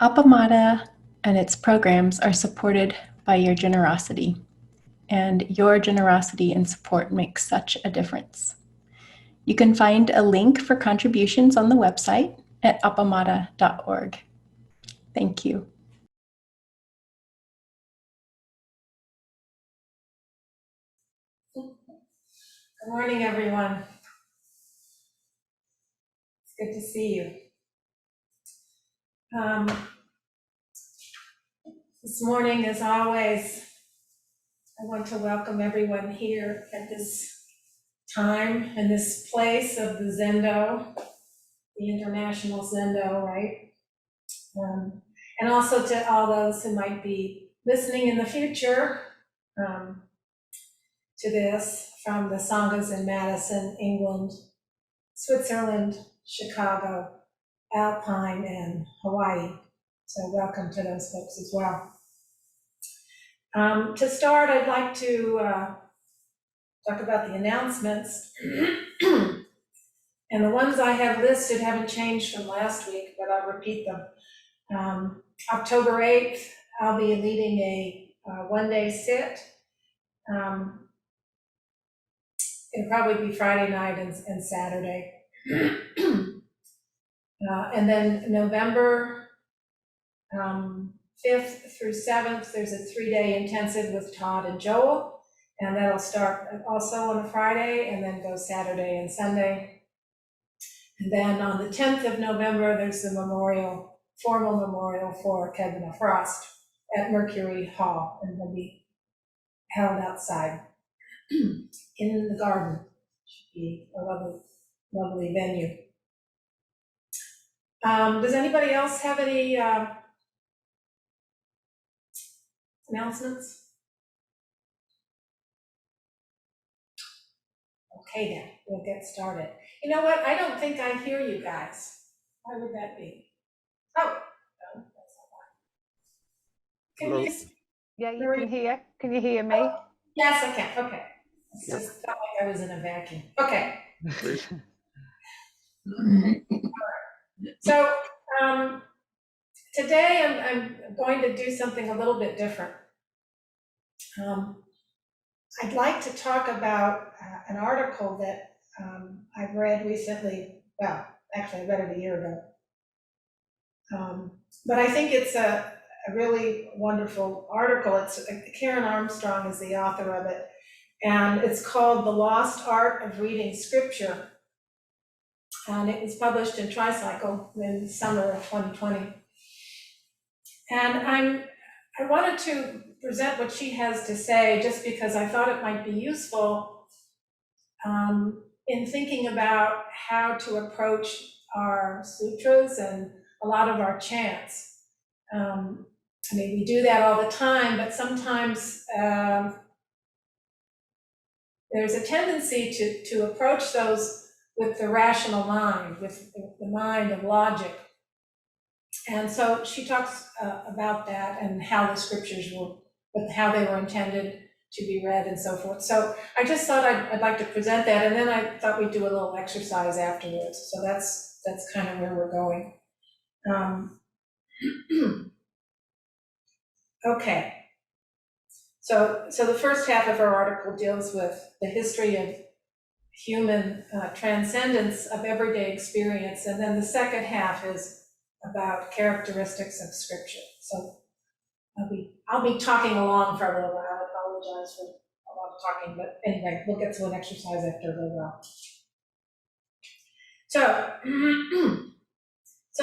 Appamada and its programs are supported by your generosity, and your generosity and support makes such a difference. You can find a link for contributions on the website at appamada.org. Thank you. Good morning, everyone. It's good to see you. This morning, as always, I want to welcome everyone here at this time and this place of the Zendo, the International Zendo, right? And also to all those who might be listening in the future to this from the Sanghas in Madison, England, Switzerland, Chicago, Alpine, and Hawaii. So welcome to those folks as well. To start, I'd like to talk about the announcements. And the ones I have listed haven't changed from last week, but I'll repeat them. October 8th, I'll be leading a one-day sit. It'll probably be Friday night and Saturday. And then November 5th through 7th, there's a 3-day intensive with Todd and Joel, and that'll start also on a Friday and then go Saturday and Sunday. And then on the 10th of November, there's the formal memorial for Kevin Frost at Mercury Hall, and will be held outside in the garden. Should be a lovely venue. Does anybody else have any announcements? Okay, then we'll get started. You know what? I don't think I hear you guys. Why would that be? Oh, no, that's not why. Can Hello. you? Yeah, you can hear. Can you hear me? Yes, I can. Okay. It's Yep. just felt like I was in a vacuum. Okay. Please. So today I'm going to do something a little bit different. I'd like to talk about an article that I've read recently. Well, actually, I read it a year ago. But I think it's a really wonderful article. It's Karen Armstrong is the author of it, and it's called The Lost Art of Reading Scripture. And it was published in Tricycle in summer of 2020. And I wanted to present what she has to say just because I thought it might be useful in thinking about how to approach our sutras and a lot of our chants. I mean, we do that all the time, but sometimes there's a tendency to approach those with the rational mind, with the mind of logic. And so she talks about that and how the scriptures how they were intended to be read and so forth. So I just thought I'd like to present that, and then I thought we'd do a little exercise afterwards. So that's kind of where we're going. Okay. So the first half of our article deals with the history of human transcendence of everyday experience, and then the second half is about characteristics of scripture. So I'll be talking along for a little while. I apologize for a lot of talking, but anyway, we'll get to an exercise after a little while. So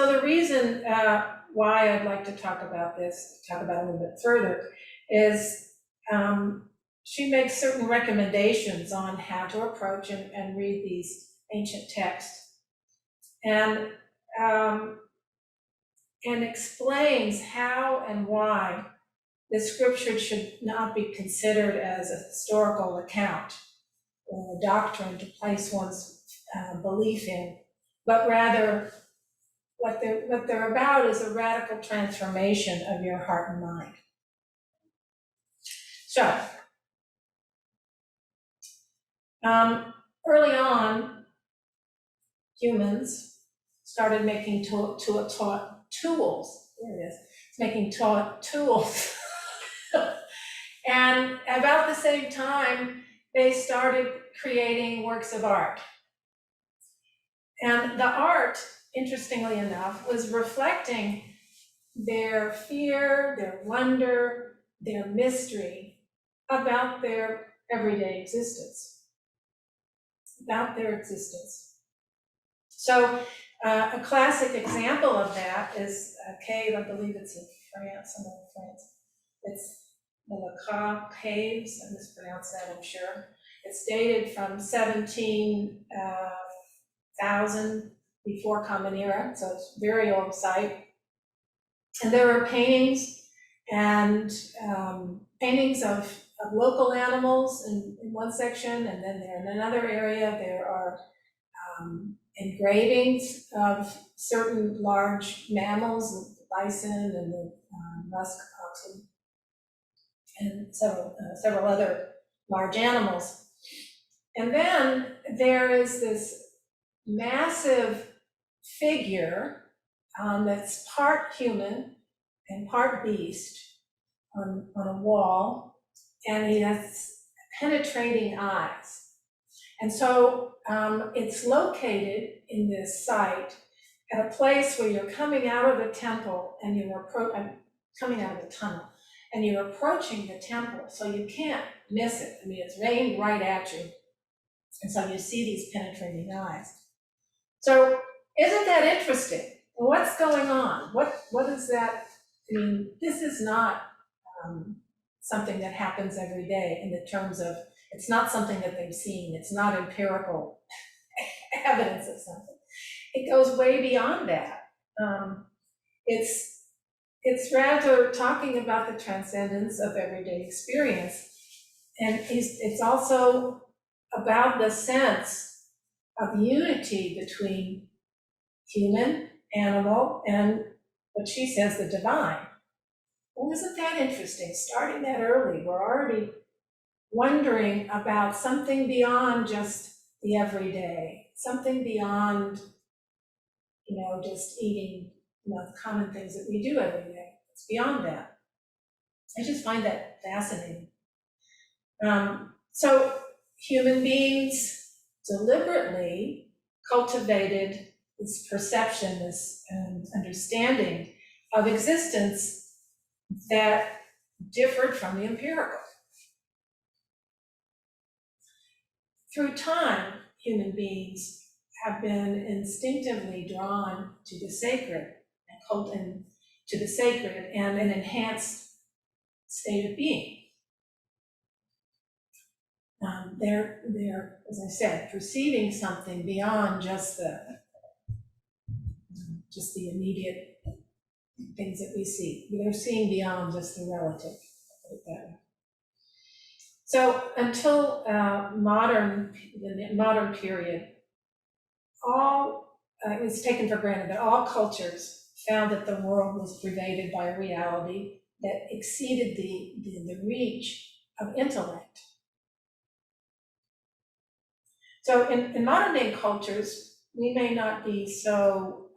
the reason why I'd like to talk about this, talk about it a little bit further, is she makes certain recommendations on how to approach and read these ancient texts, and explains how and why the scripture should not be considered as a historical account or a doctrine to place one's belief in, but rather what they're about is a radical transformation of your heart and mind. So, early on, humans started making tools there it is. It's making tools. And about the same time, they started creating works of art. And the art, interestingly enough, was reflecting their fear, their wonder, their mystery about their everyday existence, about their existence. So a classic example of that is a cave, I believe it's in France, somewhere in France. It's the Lacroix Caves, I mispronounced that, I'm sure. It's dated from 17,000 before Common Era, so it's a very old site. And there are paintings and paintings of local animals in one section, and then there in another area there are engravings of certain large mammals, the bison and the musk oxen, and several other large animals. And then there is this massive figure that's part human and part beast on a wall, and he has penetrating eyes. And so it's located in this site at a place where you're coming out of the temple and you're coming out of the tunnel, and you're approaching the temple, so you can't miss it. I mean, it's aimed right at you. And so you see these penetrating eyes. So isn't that interesting? What's going on? What is that? I mean, this is not something that happens every day in the terms of, it's not something that they've seen. It's not empirical evidence of something. It goes way beyond that. It's rather talking about the transcendence of everyday experience. And it's also about the sense of unity between human, animal, and what she says, the divine. Well, isn't that interesting? Starting that early, we're already wondering about something beyond just the everyday, something beyond, just eating, the common things that we do every day. It's beyond that. I just find that fascinating. So human beings deliberately cultivated this perception, this understanding of existence that differed from the empirical. Through time, human beings have been instinctively drawn to the sacred and to the sacred and an enhanced state of being. They're, as I said, perceiving something beyond just the immediate things that we see. They're seeing beyond just the relative. So until the modern period, it was taken for granted that all cultures found that the world was pervaded by a reality that exceeded the reach of intellect. So in modern day cultures, we may not be so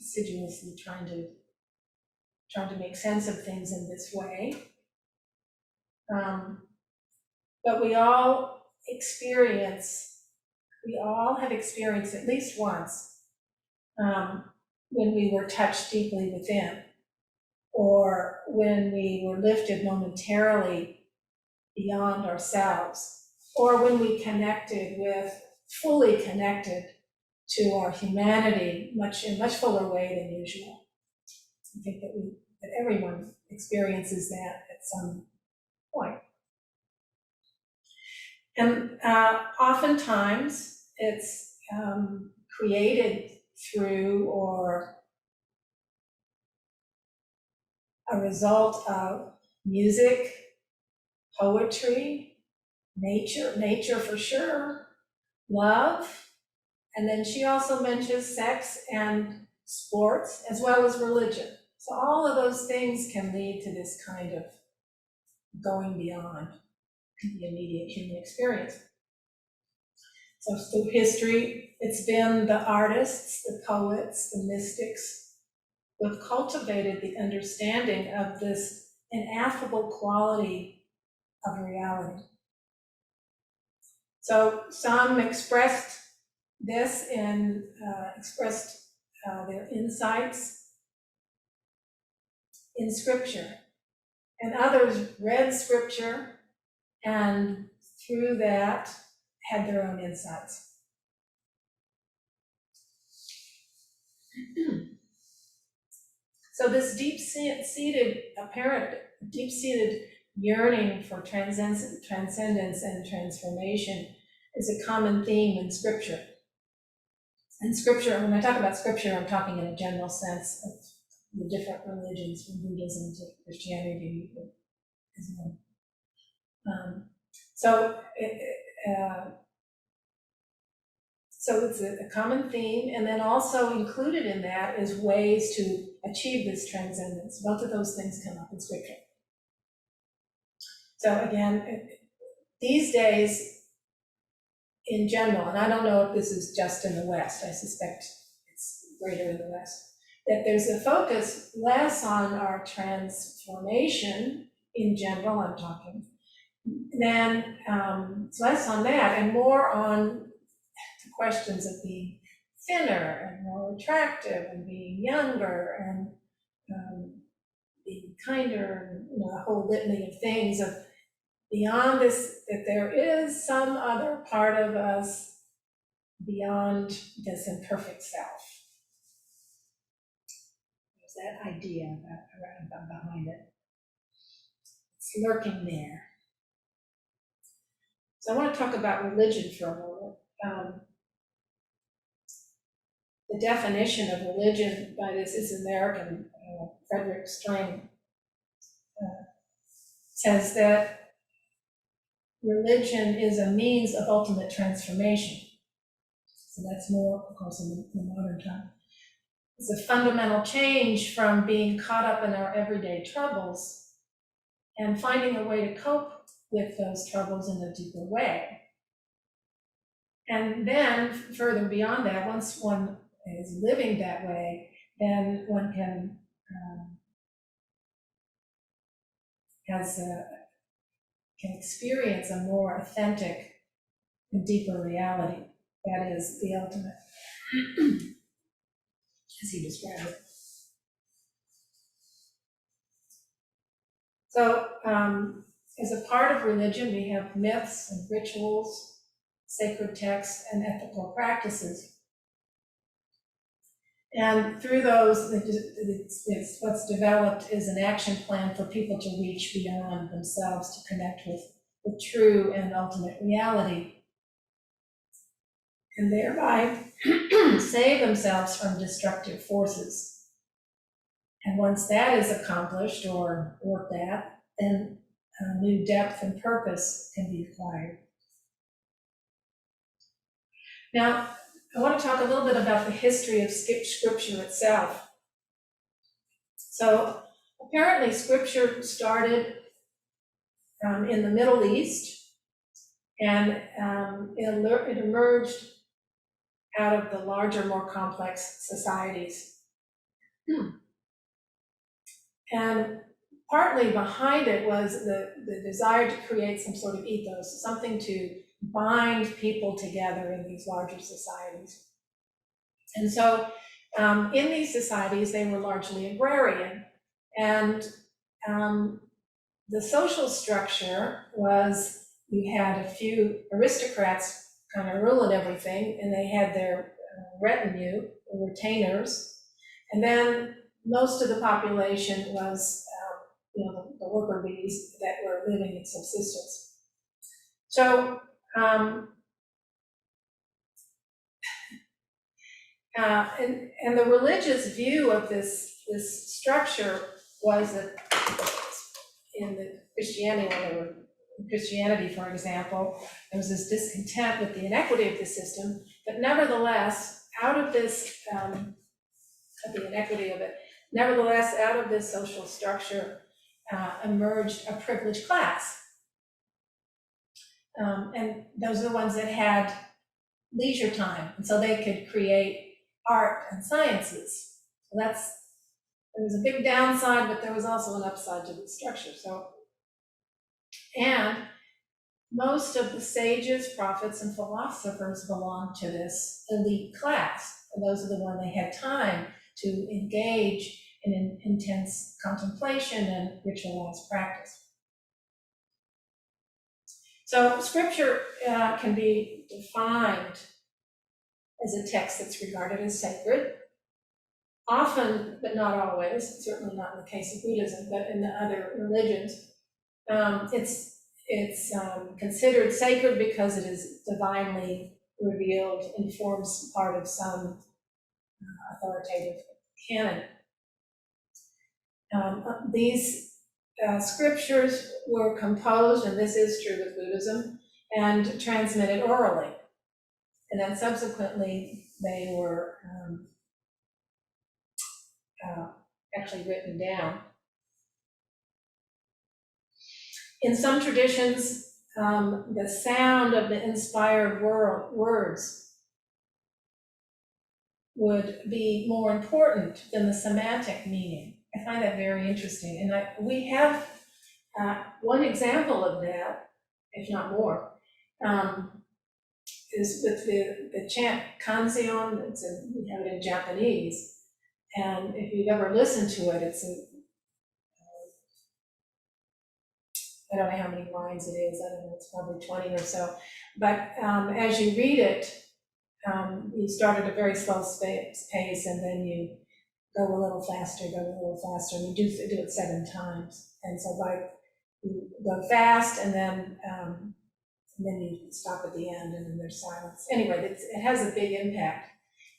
assiduously trying to make sense of things in this way. But we all have experienced at least once when we were touched deeply within, or when we were lifted momentarily beyond ourselves, or when we fully connected to our humanity in much fuller way than usual. I think that everyone experiences that at some point. And oftentimes it's created through or a result of music, poetry, nature for sure, love, and then she also mentions sex and sports as well as religion. So all of those things can lead to this kind of going beyond the immediate human experience. So through history, it's been the artists, the poets, the mystics, who have cultivated the understanding of this ineffable quality of reality. So some expressed this in, expressed their insights in scripture, and others read scripture and through that had their own insights. So this deep-seated yearning for transcendence and transformation is a common theme in scripture. And scripture, when I talk about scripture, I'm talking in a general sense of the different religions, from Buddhism to Christianity to Islam. So it's a common theme, and then also included in that is ways to achieve this transcendence. Both of those things come up in scripture. So again, these days, in general, and I don't know if this is just in the West, I suspect it's greater in the West, that there's a focus less on our transformation in general, I'm talking, than it's less on that and more on the questions of being thinner and more attractive and being younger and being kinder, and a whole litany of things of beyond this, that there is some other part of us beyond this imperfect self. There's that idea behind it. It's lurking there. So I want to talk about religion for a moment. The definition of religion by this is American, Frederick Strang, says that religion is a means of ultimate transformation. So that's more, of course, in the modern time. It's a fundamental change from being caught up in our everyday troubles and finding a way to cope with those troubles in a deeper way. And then further beyond that, once one is living that way, then one can can experience a more authentic and deeper reality. That is the ultimate, as he described it. So, as a part of religion, we have myths and rituals, sacred texts, and ethical practices. And through those, it's what's developed is an action plan for people to reach beyond themselves, to connect with the true and ultimate reality, and thereby save themselves from destructive forces. And once that is accomplished or worked at, then a new depth and purpose can be acquired. Now, I want to talk a little bit about the history of scripture itself. So apparently scripture started in the Middle East, and it emerged out of the larger, more complex societies. And partly behind it was the desire to create some sort of ethos, something to bind people together in these larger societies. And so in these societies, they were largely agrarian. And the social structure was, you had a few aristocrats kind of ruling everything, and they had their retinue, or retainers. And then most of the population was, the worker bees that were living in subsistence. So, and the religious view of this structure was that in the Christianity, for example, there was this discontent with the inequity of the system, but nevertheless, out of this, the inequity of it, nevertheless, out of this social structure emerged a privileged class. And those are the ones that had leisure time, and so they could create art and sciences. So that's there was a big downside, but there was also an upside to the structure. So, and most of the sages, prophets, and philosophers belonged to this elite class. And those are the ones they had time to engage in intense contemplation and ritualized practice. So scripture can be defined as a text that's regarded as sacred. Often, but not always, certainly not in the case of Buddhism, but in the other religions, it's considered sacred because it is divinely revealed and forms part of some authoritative canon. These scriptures were composed, and this is true with Buddhism, and transmitted orally. And then subsequently, they were actually written down. In some traditions, the sound of the inspired words would be more important than the semantic meaning. I find that very interesting. And we have one example of that, if not more, is with the chant Kanzeon. We have it in Japanese. And if you've ever listened to it, I don't know how many lines it is. I don't know, it's probably 20 or so. But as you read it, you start at a very slow pace, and then you go a little faster, and you do it 7 times. And so you go fast, and then you stop at the end, and then there's silence. Anyway, it has a big impact.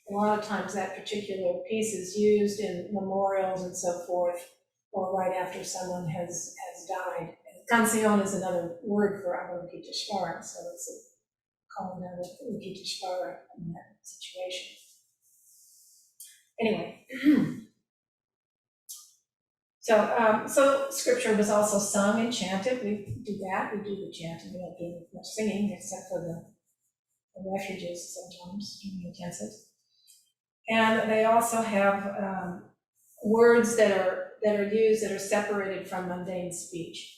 And a lot of times that particular piece is used in memorials and so forth, or right after someone has died. Kanzeon is another word for Avalokiteshvara, so it's calling out Avalokiteshvara in that situation. Anyway, so scripture was also sung and chanted. We do that. We do the chanting. We don't do much singing except for the refuges sometimes during the intensive. And they also have words that are used that are separated from mundane speech.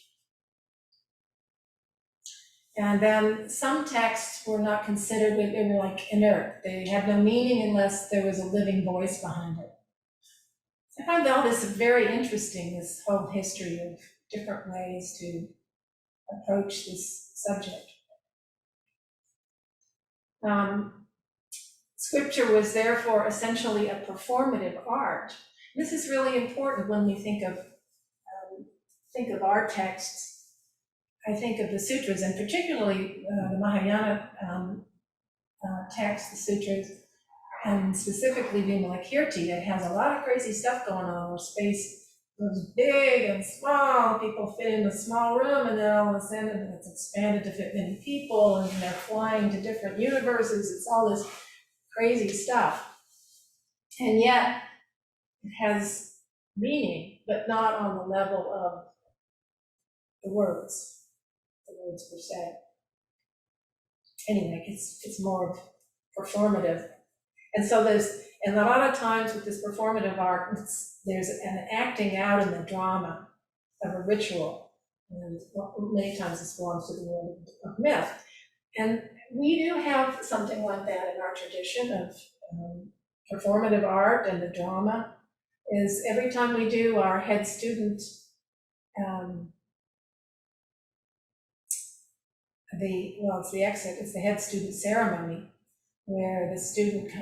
And then some texts were not considered, they were like inert. They had no meaning unless there was a living voice behind it. I find all this very interesting, this whole history of different ways to approach this subject. Scripture was therefore essentially a performative art. This is really important when we think of our texts. I think of the sutras, and particularly the Mahayana text, the sutras, and specifically Vimalakirti, that has a lot of crazy stuff going on, where space goes big and small, people fit in a small room, and then all of a sudden it's expanded to fit many people, and they're flying to different universes. It's all this crazy stuff. And yet it has meaning, but not on the level of the words per se. Anyway, it's more performative. And so and a lot of times with this performative art, there's an acting out in the drama of a ritual. And many times this belongs to the world of myth. And we do have something like that in our tradition of performative art, and the drama is every time we do our head student it's the head student ceremony, where the student,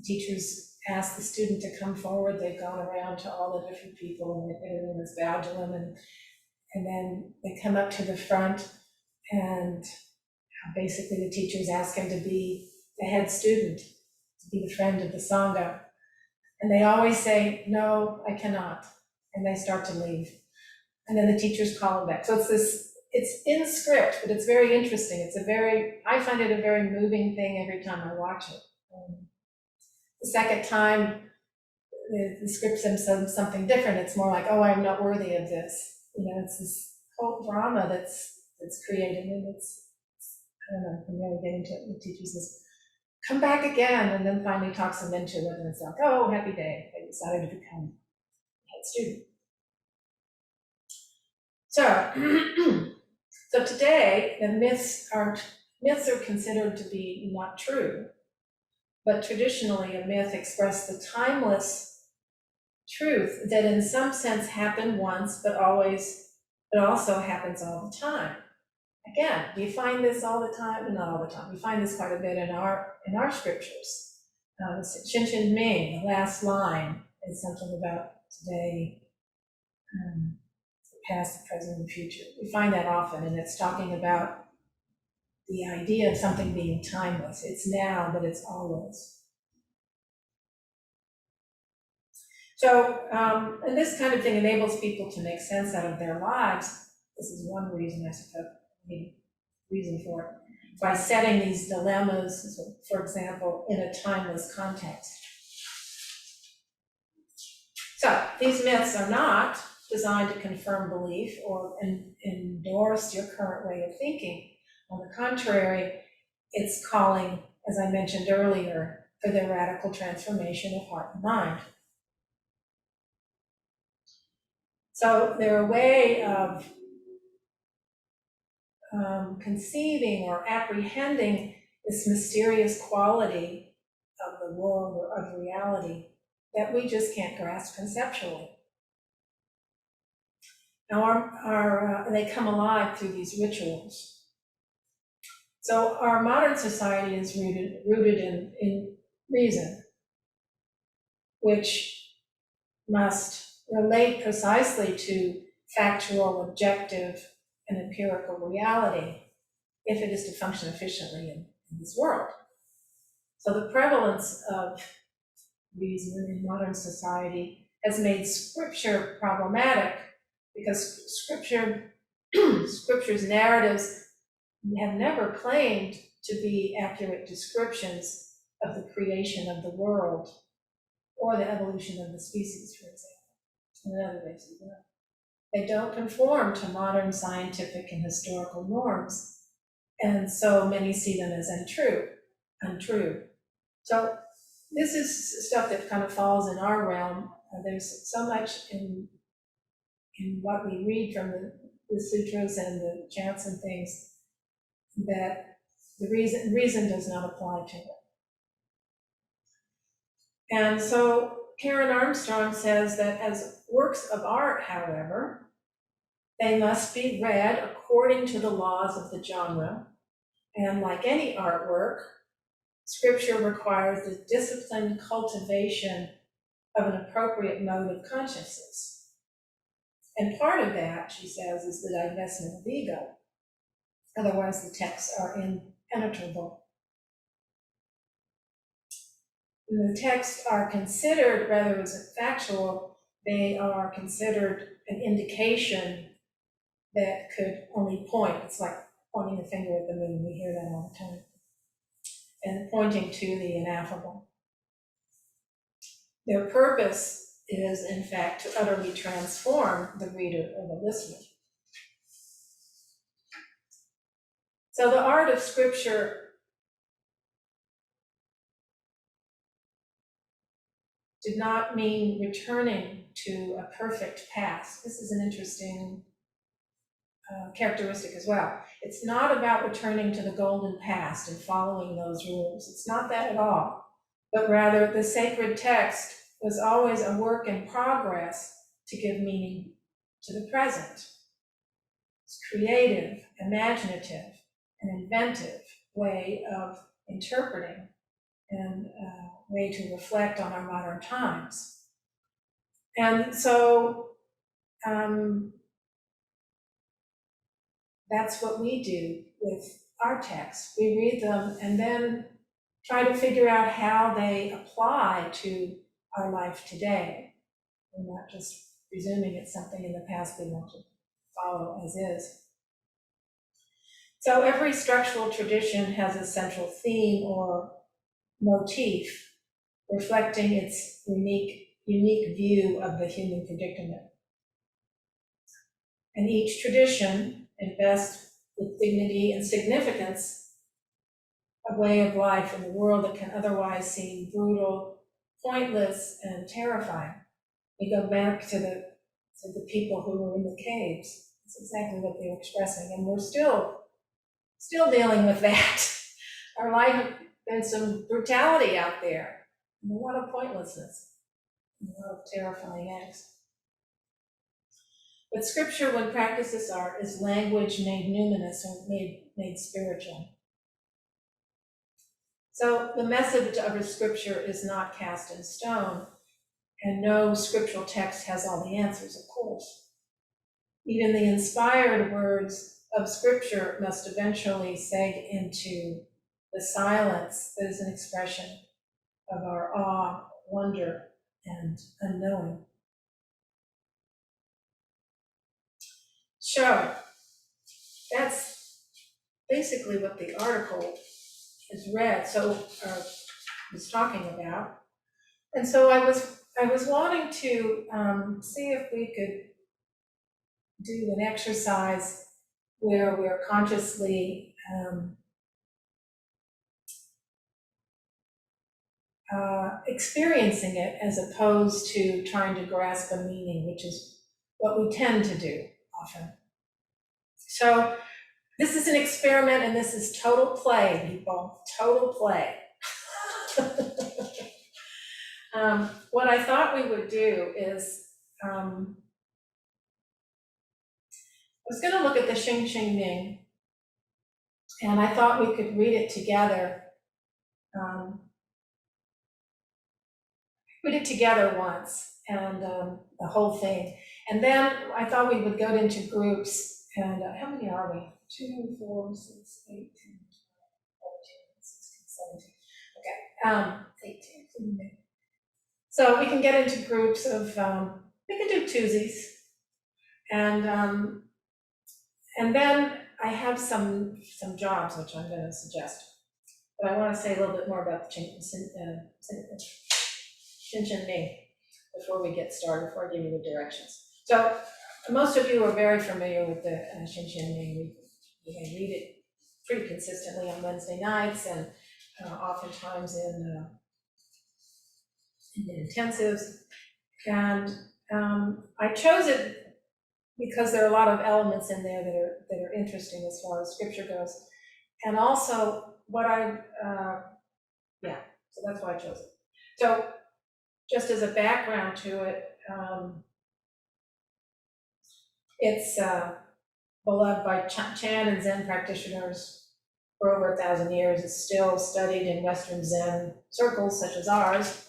teachers ask the student to come forward. They've gone around to all the different people, and everyone has bowed to them, and then they come up to the front, and basically the teachers ask him to be the head student, to be the friend of the Sangha. And they always say, "No, I cannot," and they start to leave. And then the teachers call them back. So it's in script, but it's very interesting. I find it a very moving thing every time I watch it. The second time, the script says something different. It's more like, "Oh, I'm not worthy of this." It's this whole drama that's created, and I don't know, I'm really getting to it. The teacher says, "Come back again," and then finally talks them into it, and it's like, "Oh, happy day, they decided to become." student. So, so today, the myths are considered to be not true, but traditionally a myth expressed the timeless truth that in some sense happened once, but also happens all the time. Again, we find this all the time, not all the time. We find this quite a bit in our scriptures. Shin Shin Ming, the last line, is something about today, the past, the present, and the future. We find that often, and it's talking about the idea of something being timeless. It's now, but it's always. So, and this kind of thing enables people to make sense out of their lives. This is one reason, I suppose, reason for it, by setting these dilemmas, for example, in a timeless context. So, these myths are not designed to confirm belief or endorse your current way of thinking. On the contrary, it's calling, as I mentioned earlier, for the radical transformation of heart and mind. So they're a way of conceiving or apprehending this mysterious quality of the world or of reality that we just can't grasp conceptually. Now, they come alive through these rituals. So our modern society is rooted in reason, which must relate precisely to factual, objective, and empirical reality if it is to function efficiently in this world. So the prevalence of reason in modern society has made scripture problematic because scripture's narratives have never claimed to be accurate descriptions of the creation of the world or the evolution of the species, for example, and other ways as well. They don't conform to modern scientific and historical norms, and so many see them as untrue. So this is stuff that kind of falls in our realm. There's so much in what we read from the sutras and the chants and things that the reason does not apply to it. And so Karen Armstrong says that as works of art, however, they must be read according to the laws of the genre. And like any artwork, scripture requires the disciplined cultivation of an appropriate mode of consciousness. And part of that, she says, is the divestment of ego. Otherwise, the texts are impenetrable. When the texts are considered rather as factual, they are considered an indication that could only point. It's like pointing a finger at the moon. We hear that all the time. And pointing to the ineffable. Their purpose is, in fact, to utterly transform the reader or the listener. So the art of scripture did not mean returning to a perfect past. This is an interesting characteristic as well. It's not about returning to the golden past and following those rules. It's not that at all. But rather, the sacred text was always a work in progress to give meaning to the present. It's creative, imaginative, and inventive way of interpreting and a way to reflect on our modern times. And so that's what we do with our texts. We read them and then try to figure out how they apply to our life today. We're not just presuming it's something in the past we want to follow as is. So every structural tradition has a central theme or motif reflecting its unique view of the human predicament. And each tradition invests with dignity and significance a way of life in a world that can otherwise seem brutal, pointless, and terrifying. We go back to the people who were in the caves. That's exactly what they were expressing, and we're still dealing with that. Our life, there's some brutality out there, and a lot of pointlessness, and a lot of terrifying acts. But scripture, when practiced as art, is language made numinous or made spiritual. So the message of a scripture is not cast in stone, and no scriptural text has all the answers, of course. Even the inspired words of scripture must eventually seg into the silence that is an expression of our awe, wonder, and unknowing. So that's basically what the article is read, was talking about. And so I was wanting to see if we could do an exercise where we're consciously experiencing it as opposed to trying to grasp a meaning, which is what we tend to do often. So this is an experiment, and this is total play, people, total play. What I thought we would do is, I was going to look at the Xing Xing Ming, and I thought we could read it together. Read it together once, and the whole thing. And then I thought we would go into groups, and how many are we? 2, 4, 6, 8, 10, 12, 14, 16, 17. Okay, 18. So we can get into groups of, we can do twosies. And then I have some jobs which I'm going to suggest. But I want to say a little bit more about the Xing Xing Ming before we get started, before I give you the directions. So most of you are very familiar with the Xing Xing Ming. We read it pretty consistently on Wednesday nights, and oftentimes in intensives. And I chose it because there are a lot of elements in there that are interesting as far as scripture goes. And also what so that's why I chose it. So just as a background to it, it's beloved by Chan and Zen practitioners for over 1,000 years. It's still studied in Western Zen circles such as ours.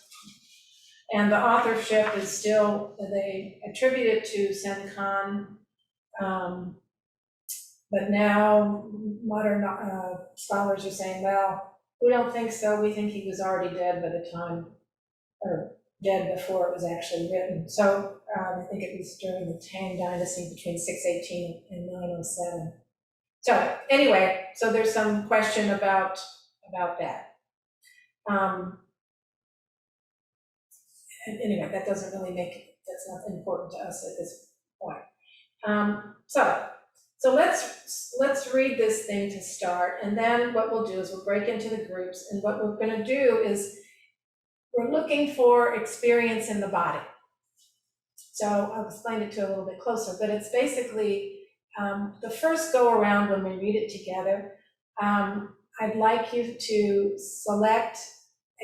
And the authorship is still, they attribute it to Sen Kan, but now modern scholars are saying, well, we don't think so. We think he was already dead by the time, or dead before it was actually written. So I think it was during the Tang Dynasty between 618 and 907. So anyway, so there's some question about that. And anyway, that doesn't really that's not important to us at this point. So let's read this thing to start, and then what we'll do is we'll break into the groups, and what we're going to do is we're looking for experience in the body. So I'll explain it to you a little bit closer, but it's basically the first go around when we read it together. I'd like you to select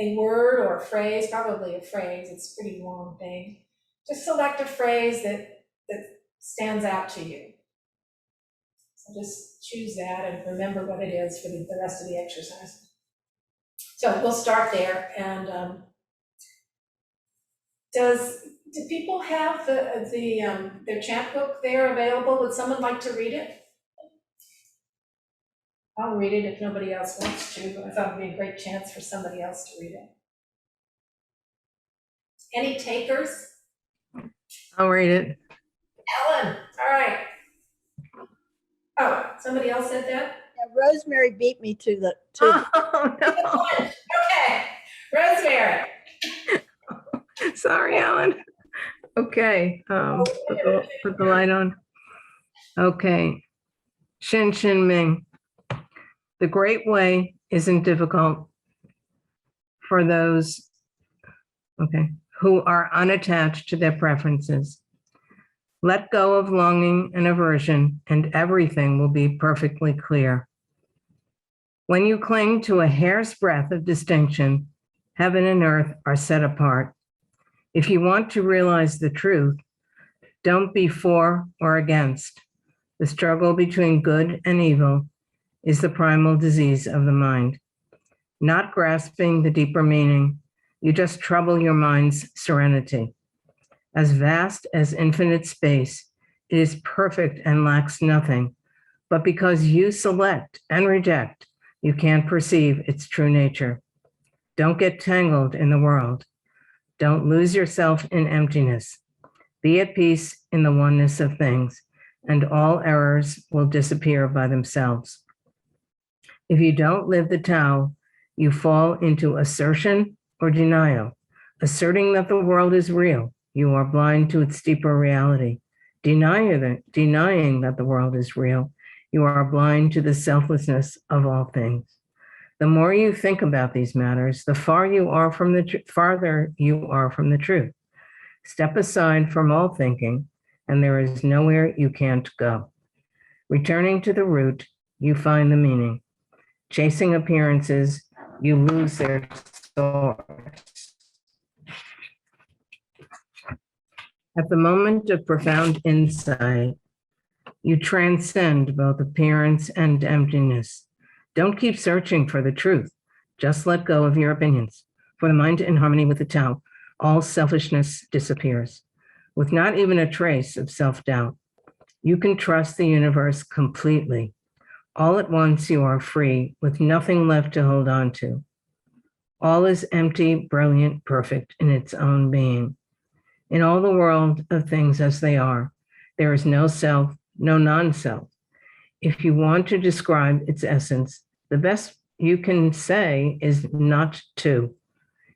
a word or a phrase, probably a phrase, it's a pretty long thing. Just select a phrase that stands out to you. So just choose that and remember what it is for the rest of the exercise. So we'll start there. And do people have their chant book there available? Would someone like to read it? I'll read it if nobody else wants to, but I thought it'd be a great chance for somebody else to read it. Any takers? I'll read it. Ellen, all right. Oh, somebody else said that? Yeah, Rosemary beat me to the. Oh, no. Okay, Rosemary. Sorry, Ellen. Okay, put the light on. Okay. Xing Xing Ming. The great way isn't difficult for those, who are unattached to their preferences. Let go of longing and aversion, and everything will be perfectly clear. When you cling to a hair's breadth of distinction, heaven and earth are set apart. If you want to realize the truth, don't be for or against. The struggle between good and evil is the primal disease of the mind. Not grasping the deeper meaning, you just trouble your mind's serenity. As vast as infinite space, it is perfect and lacks nothing. But because you select and reject, you can't perceive its true nature. Don't get tangled in the world. Don't lose yourself in emptiness. Be at peace in the oneness of things, and all errors will disappear by themselves. If you don't live the Tao, you fall into assertion or denial. Asserting that the world is real, you are blind to its deeper reality. Denying that the world is real, you are blind to the selflessness of all things. The more you think about these matters, the farther you are from the truth. Step aside from all thinking, and there is nowhere you can't go. Returning to the root, you find the meaning. Chasing appearances, you lose their source. At the moment of profound insight, you transcend both appearance and emptiness. Don't keep searching for the truth. Just let go of your opinions. For the mind in harmony with the Tao, all selfishness disappears. With not even a trace of self-doubt, you can trust the universe completely. All at once, you are free, with nothing left to hold on to. All is empty, brilliant, perfect in its own being. In all the world of things as they are, there is no self, no non-self. If you want to describe its essence, the best you can say is not to.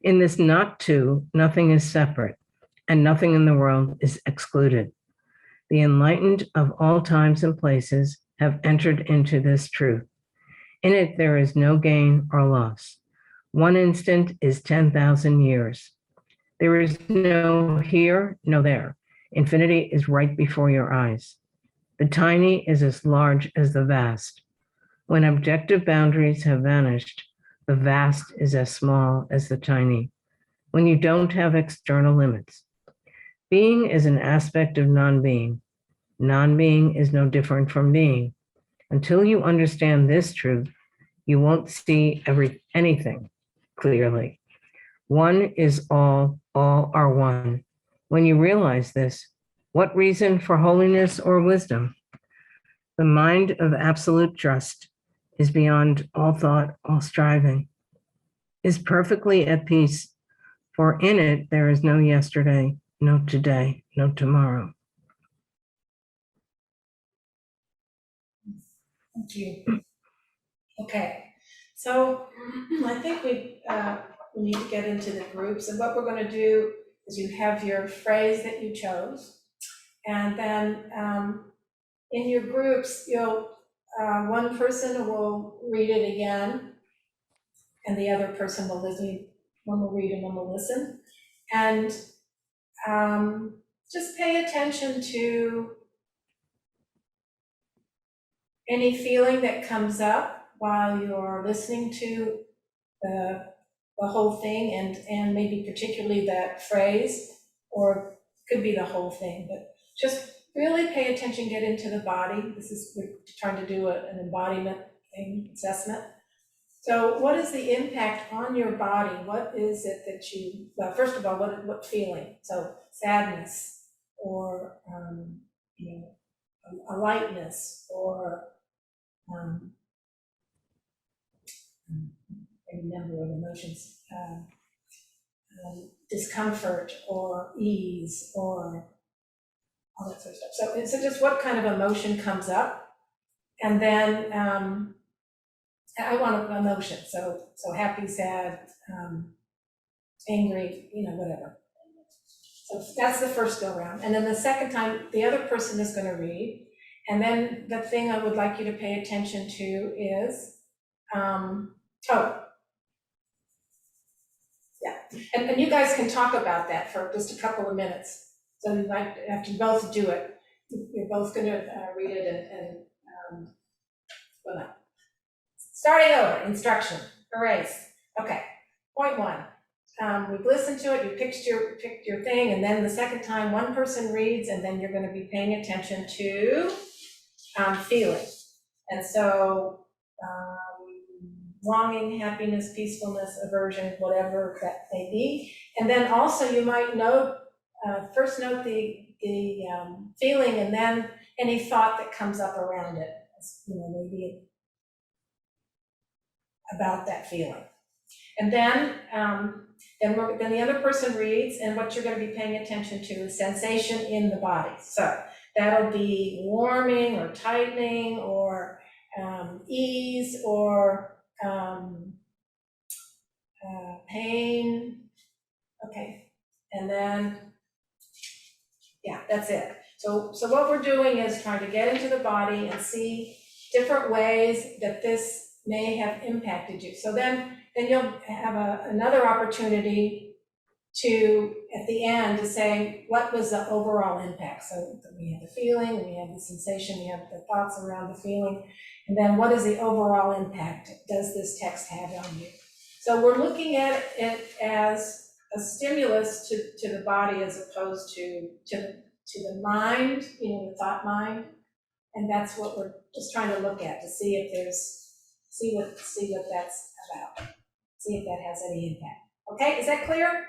In this not to, nothing is separate, and nothing in the world is excluded. The enlightened of all times and places have entered into this truth. In it, there is no gain or loss. One instant is 10,000 years. There is no here, no there. Infinity is right before your eyes. The tiny is as large as the vast. When objective boundaries have vanished, the vast is as small as the tiny. When you don't have external limits. Being is an aspect of non-being. Non-being is no different from being. Until you understand this truth, you won't see anything clearly. One is all are one. When you realize this, what reason for holiness or wisdom? The mind of absolute trust is beyond all thought, all striving, is perfectly at peace, for in it there is no yesterday, no today, no tomorrow. Thank you. Okay, so I think we need to get into the groups, and what we're going to do is you have your phrase that you chose, and then in your groups, one person will read it again, and the other person will listen. One will read and one will listen, and just pay attention to any feeling that comes up while you're listening to the whole thing, and maybe particularly that phrase, or could be the whole thing, but just really pay attention, get into the body. We're trying to do an embodiment thing, assessment. So what is the impact on your body? What is it that well, first of all, what feeling? So sadness, or a lightness, or any number of emotions, discomfort, or ease, or all that sort of stuff. So just what kind of emotion comes up, and then I want an emotion. So happy, sad, angry, whatever. So that's the first go round, and then the second time the other person is going to read, and then the thing I would like you to pay attention to is And you guys can talk about that for just a couple of minutes. So you might have to both do it. You're both going to read it well, no. Starting over, instruction, erase. Okay, point one. We've listened to it, you picked your thing, and then the second time one person reads, and then you're going to be paying attention to feeling. And so longing, happiness, peacefulness, aversion, whatever that may be. And then also you might note, first note the feeling, and then any thought that comes up around it, maybe about that feeling. And then the other person reads, and what you're going to be paying attention to is sensation in the body. So that'll be warming or tightening or ease or pain. Okay, and then, yeah, that's it. So what we're doing is trying to get into the body and see different ways that this may have impacted you. So then you'll have another opportunity to, at the end, to say, what was the overall impact? So we have the feeling, we have the sensation, we have the thoughts around the feeling, and then what is the overall impact does this text have on you? So we're looking at it as a stimulus to the body as opposed to the mind, the thought mind, and that's what we're just trying to look at to see if see what that's about, see if that has any impact. Okay, is that clear?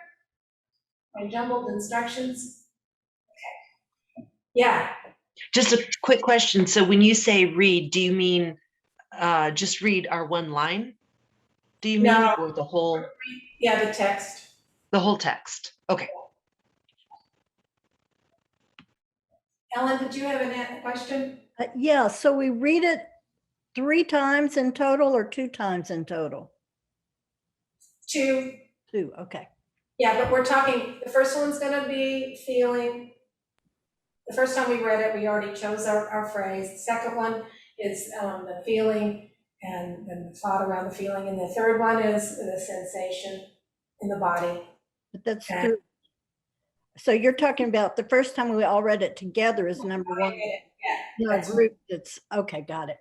My jumbled instructions? Okay. Yeah. Just a quick question. So when you say read, do you mean just read our one line? Do you mean or the whole? Yeah, the text. The whole text. Okay. Ellen, did you have a question? Yeah, so we read it 3 times in total or 2 times in total? 2. 2, okay. Yeah, but we're talking, the first one's gonna be feeling. The first time we read it, we already chose our phrase. The second one is the feeling and then the thought around the feeling. And the third one is the sensation in the body. But that's true. So you're talking about the first time we all read it together is number 1. Yeah, No, group, it's okay, got it.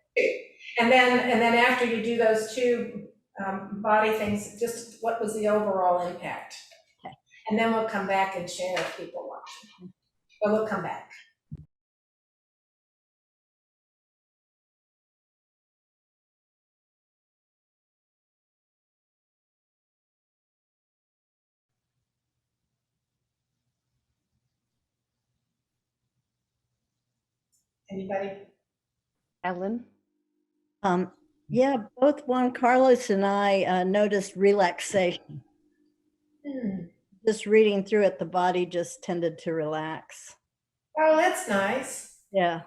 And then after you do those 2 body things, just what was the overall impact? Okay. And then we'll come back and share if people want. But we'll come back. Anybody? Ellen? Yeah, both Juan Carlos and I noticed relaxation. Just reading through it, the body just tended to relax. Oh, that's nice. Yeah.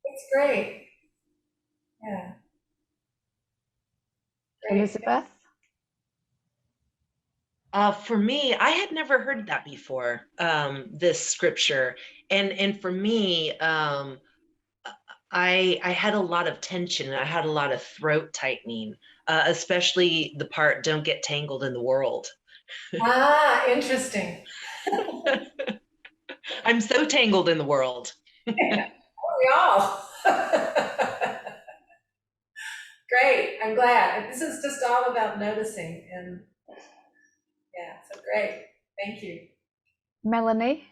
That's great. Yeah. Great. Elizabeth? For me, I had never heard that before, this scripture. And for me, I had a lot of tension. I had a lot of throat tightening, especially the part, don't get tangled in the world. Ah, interesting. I'm so tangled in the world. We all. Great, I'm glad. This is just all about noticing, and yeah, so great. Thank you. Melanie?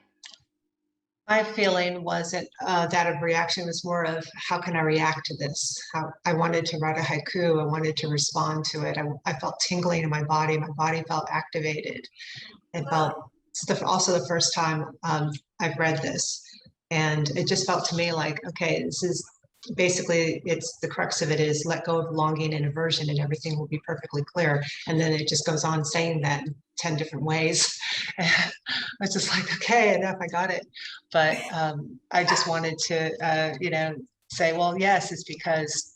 My feeling wasn't that of reaction, it was more of how can I react to this? How I wanted to write a haiku, I wanted to respond to it. I felt tingling in my body felt activated. It felt, it's also the first time I've read this. And it just felt to me like, okay, this is basically, it's the crux of it is let go of longing and aversion and everything will be perfectly clear. And then it just goes on saying that in 10 different ways. It's just like, okay, enough, I got it. But I just wanted to, say, well, yes, it's because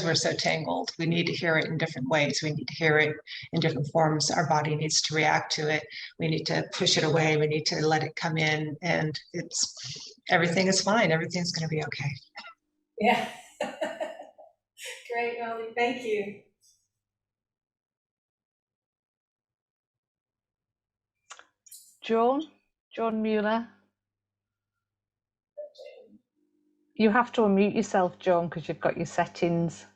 we're so tangled. We need to hear it in different ways. We need to hear it in different forms. Our body needs to react to it. We need to push it away. We need to let it come in, and everything is fine. Everything's going to be okay. Yeah. Great, Melanie. Thank you. Joan Mueller. You have to unmute yourself, Joan, because you've got your settings,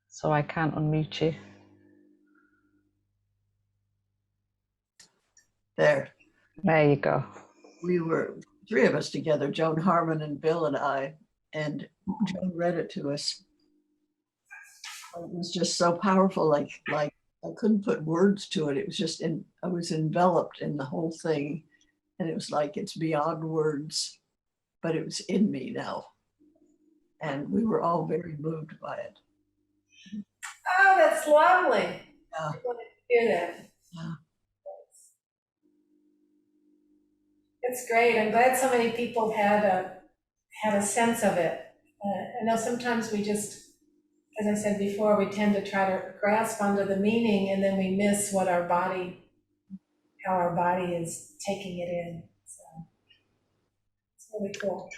so I can't unmute you. There. There you go. We were three of us together, Joan Harmon and Bill and I, and Joan read it to us. It was just so powerful, like I couldn't put words to it. It was just I was enveloped in the whole thing, and it was like it's beyond words, but it was in me now. And we were all very moved by it. Oh, that's lovely. Yeah. I want to hear that. Yeah. It's great. I'm glad so many people had a sense of it. I know sometimes we just, as I said before, we tend to try to grasp onto the meaning, and then we miss what how our body is taking it in. So it's really cool.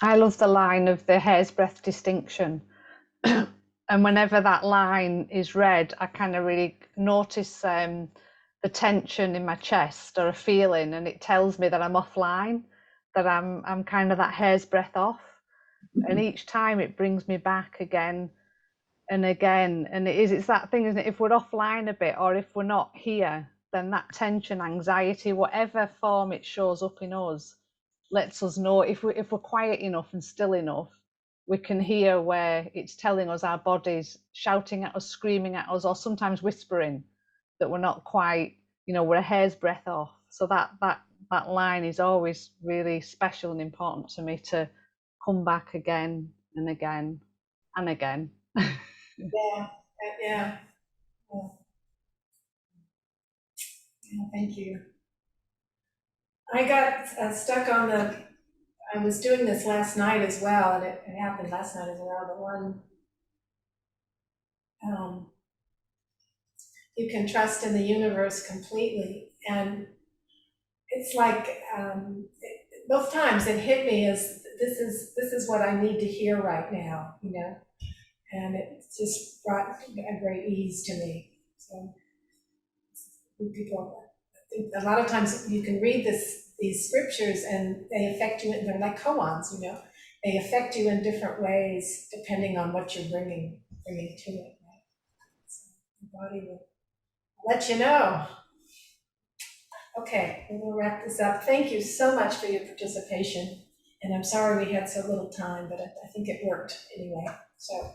I love the line of the hair's breadth distinction. And whenever that line is read, I kind of really notice the tension in my chest or a feeling, and it tells me that I'm offline, that I'm kind of that hair's breadth off. And each time it brings me back again and again. And it's that thing, isn't it? If we're offline a bit, or if we're not here, then that tension, anxiety, whatever form it shows up in us, lets us know if we're quiet enough and still enough, we can hear where it's telling us our body's shouting at us, screaming at us, or sometimes whispering that we're not quite, we're a hair's breadth off. So that line is always really special and important to me, to come back again and again and again. Yeah. Thank you. I got stuck on I was doing this last night as well, and it happened last night as well. The one, you can trust in the universe completely. And it's like, both times it hit me as this is what I need to hear right now, and it just brought a great ease to me. So people, I think a lot of times you can read these scriptures and they affect you, they're like koans, they affect you in different ways depending on what you're bringing to it. Right? So the body will let you know. Okay, we'll wrap this up. Thank you so much for your participation. And I'm sorry we had so little time, but I think it worked anyway. So